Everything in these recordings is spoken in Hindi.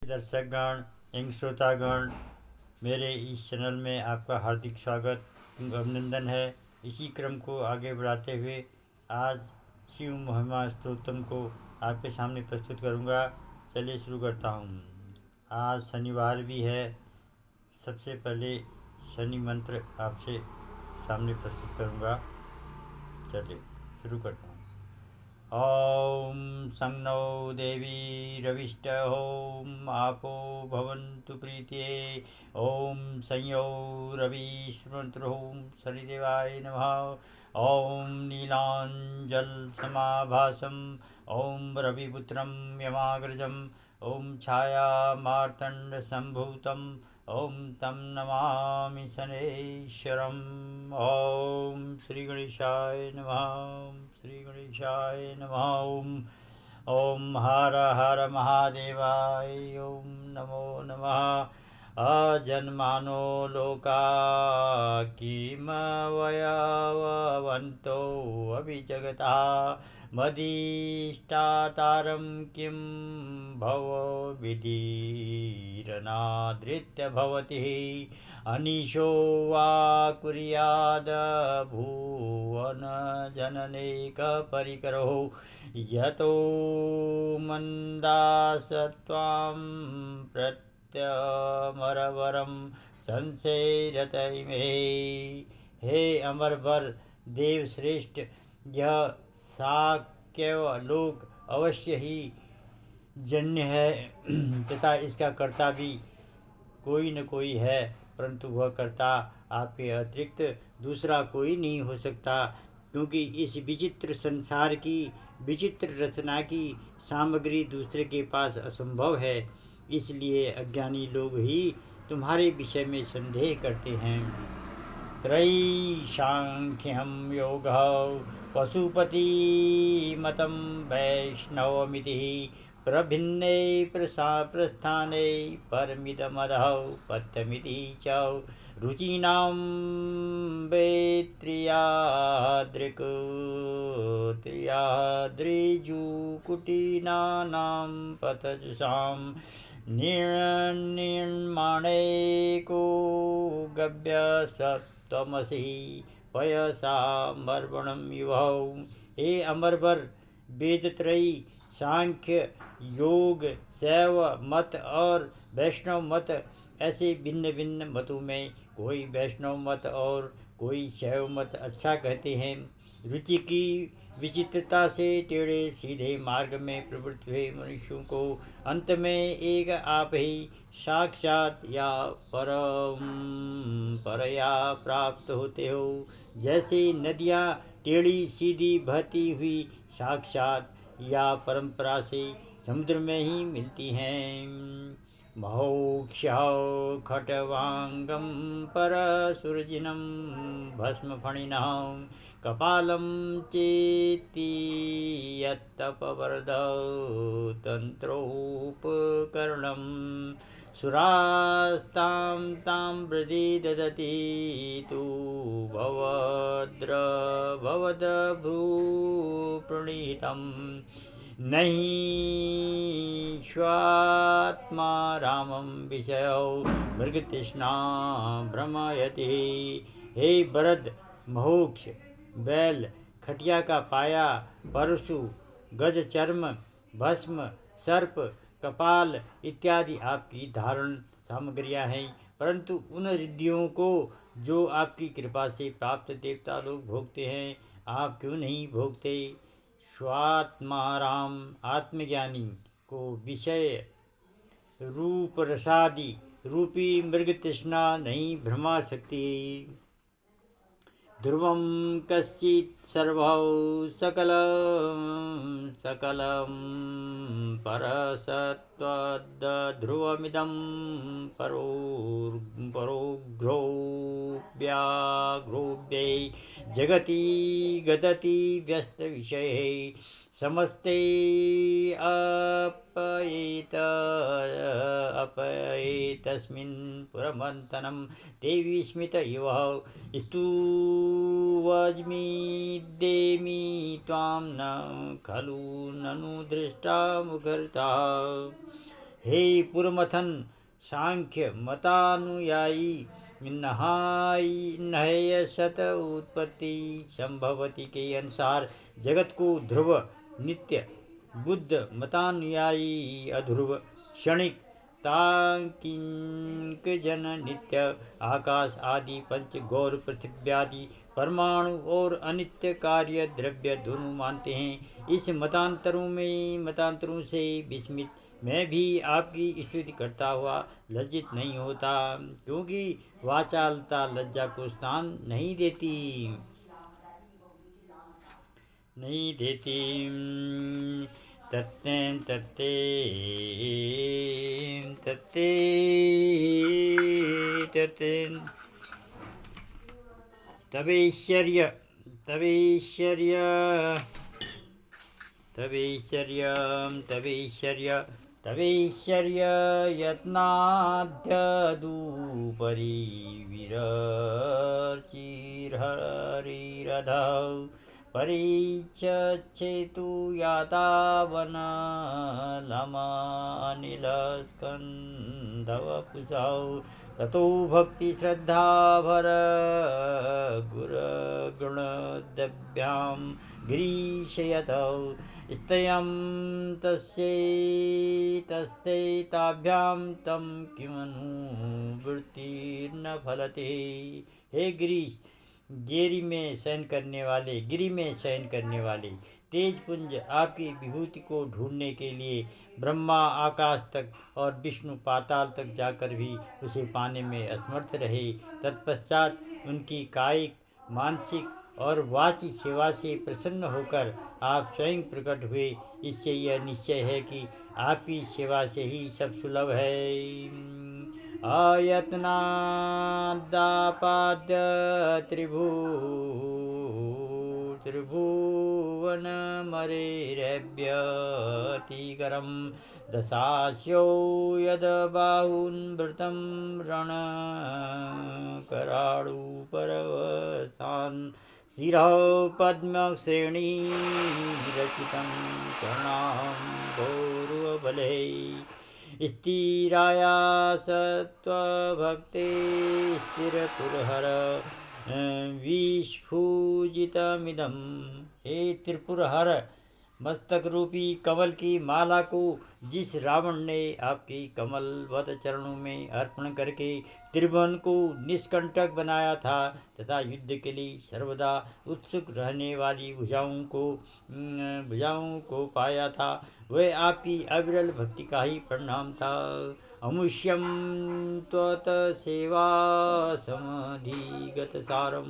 दर्शकगण एवं श्रोतागण, मेरे इस चैनल में आपका हार्दिक स्वागत एवं अभिनंदन है। इसी क्रम को आगे बढ़ाते हुए आज शिव महिमा स्तोत्रम को आपके सामने प्रस्तुत करूंगा। चलिए शुरू करता हूं। आज शनिवार भी है। सबसे पहले शनि मंत्र आपसे सामने प्रस्तुत करूंगा। चलिए शुरू करता हूँ। ॐ सं नो देवी रविष्टहोम आपो भवन्तु प्रीत्ये। ॐ संयो रविस्मृतहोम शनिदेवाय नमः। ॐ नीलाञ्जलसमाभासम् ॐ रविपुत्रं यमाग्रजम् ॐ छायामार्तण्डसम्भूतम् ॐ तं नमामि शनैश्वरम्। ॐ श्रीगणेशाय नमः। श्री गणेशाय नमः। ॐ हर हर महादेवाय ॐ नमो नमः। अजन्मानो लोका किमवयवन्तो अभिजगता मदीष्टातारं किं भव विधिरनादृत्य भवति अनीशो वा कुर्याद भुवन जननेकपरिकरो यतो मन्दासत्वां प्रत्यमरवरं संशयरतैमे। हे अमरवर देवश्रेष्ठ, यह साक्यलोक अवश्य ही जन्य है तथा इसका कर्ता भी कोई न कोई है, परंतु वह कर्ता आपके अतिरिक्त दूसरा कोई नहीं हो सकता, क्योंकि इस विचित्र संसार की विचित्र रचना की सामग्री दूसरे के पास असंभव है। इसलिए अज्ञानी लोग ही तुम्हारे विषय में संदेह करते हैं। त्रैशांख्यं योगः पशुपति मतं वैष्णवमिति प्रभिन्ने प्रस्थाने परमिदमदः पत्यमिति च रुचीनां वेत्रियाद्रिजुकुटीनानां पतजुषां निर्माणेको गव्यसत्त्वमसि पयसामर्पणं युवौ। हे अमरवर, वेदत्रयी सांख्य योग शैव मत और वैष्णव मत, ऐसे भिन्न भिन्न मतों में कोई वैष्णव मत और कोई शैव मत अच्छा कहते हैं। रुचि की विचित्रता से टेढ़े सीधे मार्ग में प्रवृत्त हुए मनुष्यों को अंत में एक आप ही साक्षात या परया प्राप्त होते हो। जैसे नदियाँ टेढ़ी सीधी बहती हुई साक्षात या परंपरा से समुद्र में ही मिलती हैं। महोक्षौ खट्वांगं परसुरजिनं भस्मफणिनं कपालं चेति यत्तपवर्धौ तन्त्रोपकरणं सुरास्तां ताम्रदि ददति तु भवद्भ्रूप्रणीतं नहीं स्वात्मा रामं विषयो मृगतृष्णा भ्रमयति। हे बरद, महोक्ष, बैल, खटिया का पाया, परशु, गज चर्म, भस्म, सर्प, कपाल इत्यादि आपकी धारण सामग्रियां हैं, परंतु उन रिद्धियों को जो आपकी कृपा से प्राप्त देवता लोग भोगते हैं, आप क्यों नहीं भोगते? स्वात्माराम आत्मज्ञानी को विषय रूप रसादि रूपी मृग तृष्णा नहीं भ्रमा सकती। ध्रुवं कश्चित् सर्वौ सकलं परसत्त्वद्ध्रुवमिदं परोग्रोव्याघ्रोव्यै जगति गदति व्यस्तविषये समस्ते अपयेतस्मिन् पुरमन्तनं ते विस्मित इव स्तुवज्मिदेमि त्वां न खलु ननु दृष्टा मुखरिता। हे पुरमथन सांख्य मतानुयायी नहाय शत उत्पत्ति संभवती के अनुसार जगत को ध्रुव नित्य, बुद्ध मतानुयायी अध्रुव, क्षणिक तांकिक जन नित्य, आकाश आदि पंच गौर पृथ्व्यादि परमाणु और अनित्य कार्य द्रव्य दोनों मानते हैं। इस मतांतरों से विस्मित मैं भी आपकी स्तुति करता हुआ लज्जित नहीं होता, क्योंकि वाचालता लज्जा को स्थान नहीं देती। तत्तेन तवैश्वर्य यत्नाद्यदुपरि विरचिर्हरिरधौ परिचच्छेतु यातावनलमनिलस्कन्धवपुषौ ततो भक्तिश्रद्धाभर गुरुगुणद्रव्यां गिरीशयतौ स्तयं तस्ते ताभ्यां तं किमनुवृत्तिर्न फलते। हे गिरीश, गिरी में शयन करने वाले तेज पुंज आपकी विभूति को ढूंढने के लिए ब्रह्मा आकाश तक और विष्णु पाताल तक जाकर भी उसे पाने में असमर्थ रहे। तत्पश्चात उनकी कायिक, मानसिक और वाची सेवा से प्रसन्न होकर आप स्वयं प्रकट हुए। इससे यह निश्चय है कि आपकी सेवा से ही सब सुलभ है। आयतनादापाद्य त्रिभुवनमरेरभ्यतिकरं दशास्यो यद्बाहुन्वृतं रणकराळुपरवसान् शिरः पद्मश्रेणीरचितं कर्णाम्भोरुहबलैः स्थिराया सत्त्वभक्ते स्थिरपुरहर विस्फुजितमिदं। हे त्रिपुरहर, मस्तक रूपी कमल की माला को जिस रावण ने आपके कमलवत चरणों में अर्पण करके त्रिभुवन को निष्कंटक बनाया था तथा युद्ध के लिए सर्वदा उत्सुक रहने वाली भुजाओं को पाया था, वह आपकी अविरल भक्ति का ही परिणाम था। अमुष्यं त्वत्सेवा समधिगतसारं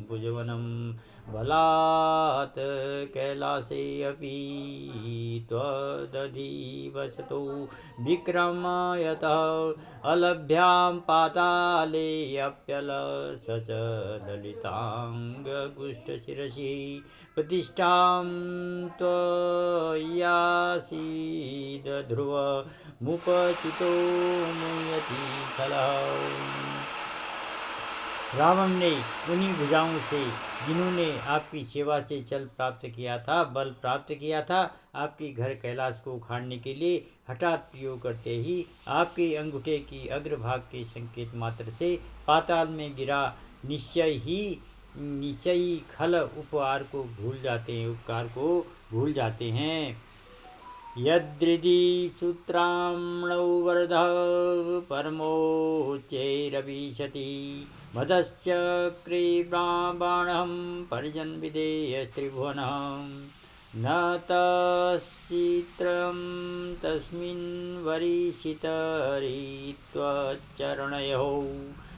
भुजवनं बलात् कैलासे अपि त्वदधिवसतो विक्रमयतः अलभ्यां पाताले अप्यलसचललिताङ्गगुष्ठशिरसि प्रतिष्ठां त्वय्यासीद मुपचितो मुयति खलौ। रावण ने उन्हीं भुजाओं से जिन्होंने आपकी सेवा से बल प्राप्त किया था, आपके घर कैलाश को उखाड़ने के लिए हठात प्रयोग करते ही आपके अंगूठे की अग्रभाग के संकेत मात्र से पाताल में गिरा निश्चयी खल उपकार को भूल जाते हैं। यद्रिधि सूत्राम्णौ वर्धः परमोच्चैरविशति मदश्चक्रे बाणं पर्जन्विधेय त्रिभुवनं न तस्चित्रं तस्मिन् वरिषितरित्वच्चरणयोः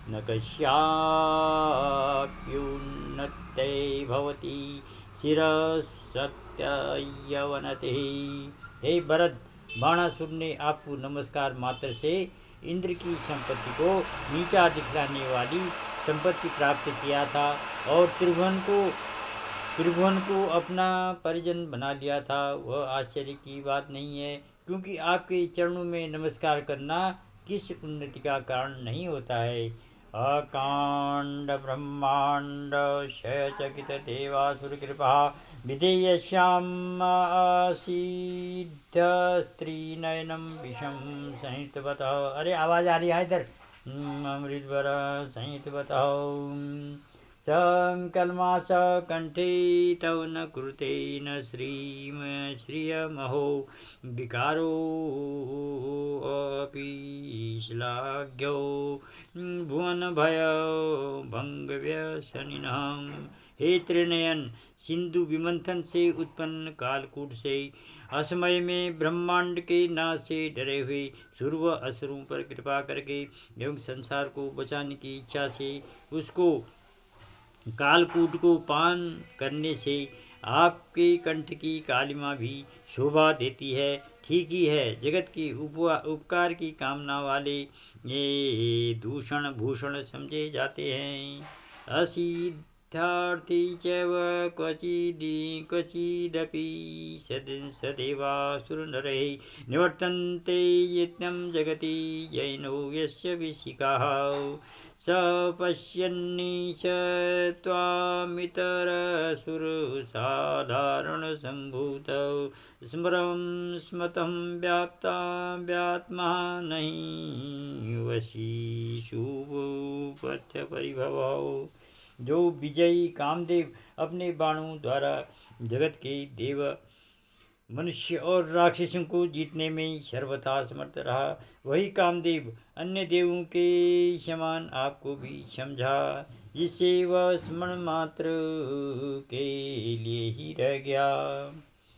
न कस्याप्युन्नत्यै भवति शिरसत्ययवनतिः। हे भरत, बाणासुर ने आपको नमस्कार मात्र से इंद्र की संपत्ति को नीचा दिखलाने वाली संपत्ति प्राप्त किया था और त्रिभुवन को अपना परिजन बना लिया था। वह आश्चर्य की बात नहीं है, क्योंकि आपके चरणों में नमस्कार करना किस उन्नति का कारण नहीं होता है। अकांड ब्रह्मांड क्षयचकित देवासुर कृपा विधेयश्याम असिद्ध स्त्रीनयनम विषम संहित बताओ। अरे आवाज़ आ रही है इधर। अमृतवर संहित बताओ। संकल्मास कंठे तव न कुरुते न श्रियमहो विकारो अपि श्लाघ्यो भुवन भय भंग व्यसनिनः। हे त्रिनयन, सिंधु विमंथन से उत्पन्न कालकूट से असमय में ब्रह्मांड के नाश से डरे हुए सूर्व असुरों पर कृपा करके एवं संसार को बचाने की इच्छा से उसको कालकूट को पान करने से आपके कंठ की कालिमा भी शोभा देती है। ठीक ही है, जगत की उपकार की कामना वाले ये दूषण भूषण समझे जाते हैं। असिद्धार्थी चैव क्वचिदपि सदेवासुरनरैः निवर्तन्ते नित्यं जगति जैनो यस्य विशिखाः। स पश्यन्नि च त्वामितरसुरसाधारणसम्भूतौ स्मरं स्मतं व्यात्मा नहीं वशीषुपथ्य परिभवौ। जो विजयी कामदेव अपने बाणों द्वारा जगत के देव मनुष्य और राक्षसों को जीतने में सर्वथा समर्थ रहा, वही कामदेव अन्य देवों के समान आपको भी समझा, जिससे वह स्मरण मात्र के लिए ही रह गया।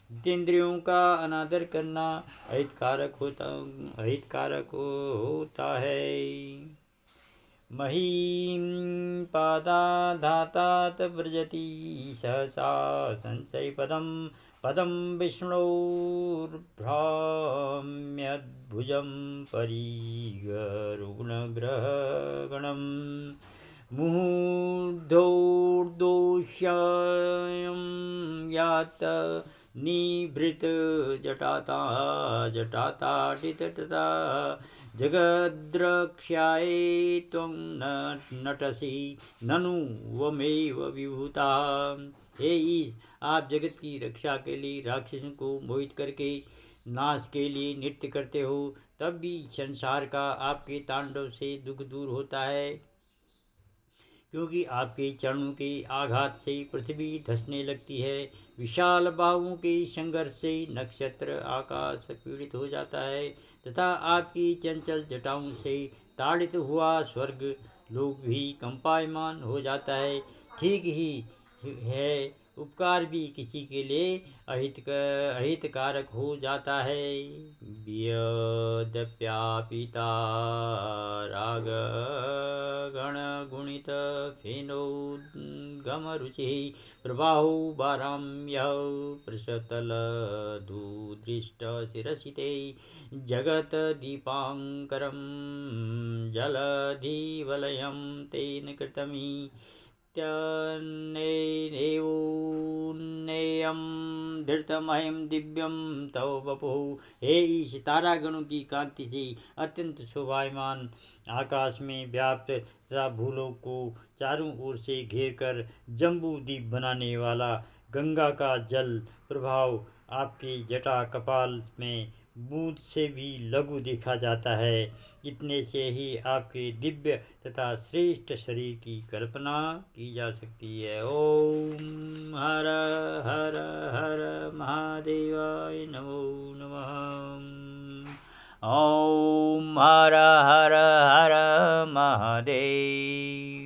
जितेंद्रियों का अनादर करना अहितकारक होता है। महीं पादाधातात व्रजति सहसा संशयपदं पदं विष्णोर्भ्राम्यद्भुजं परिगरुणग्रहगणं मुहूर्धोर्दोष्यं यात निभृत जटाताडितटा जगद्रक्ष्याय त्वं नटसि ननु वमेव विभूता। हे ईश, आप जगत की रक्षा के लिए राक्षसों को मोहित करके नाश के लिए नृत्य करते हो, तब भी संसार का आपके तांडव से दुख दूर होता है, क्योंकि आपके चरणों के आघात से पृथ्वी धंसने लगती है। विशाल बाहुओं के संघर्ष से नक्षत्र आकाश पीड़ित हो जाता है तथा आपकी चंचल जटाओं से ताड़ित हुआ स्वर्ग लोक भी कंपायमान हो जाता है। ठीक ही है, उपकार भी किसी के लिए अहितकारक हो जाता है। यद्यप्यापिता राग गण गुणित फेनोद्गमरुचिः प्रबाहो बाराम्यः पृषतलदुदृष्टशिरसिते जगत दीपाङ्करं जलधिवलयं तेन कृतमी त्यनेवोन्नेयं धृतमहिं दिव्यं तव वपुः। हे ईश, तारागणों की कांति से अत्यंत शोभायमान आकाश में व्याप्त तथा भूलोक को चारों ओर से घेर कर जम्बू दीप बनाने वाला गंगा का जल प्रभाव आपके जटा कपाल में बूंद से भी लघु देखा जाता है। इतने से ही आपके दिव्य तथा श्रेष्ठ शरीर की कल्पना की जा सकती है। ओम हर हर हर महादेवाय नमो नमः। ओम हर हर हर महादेव।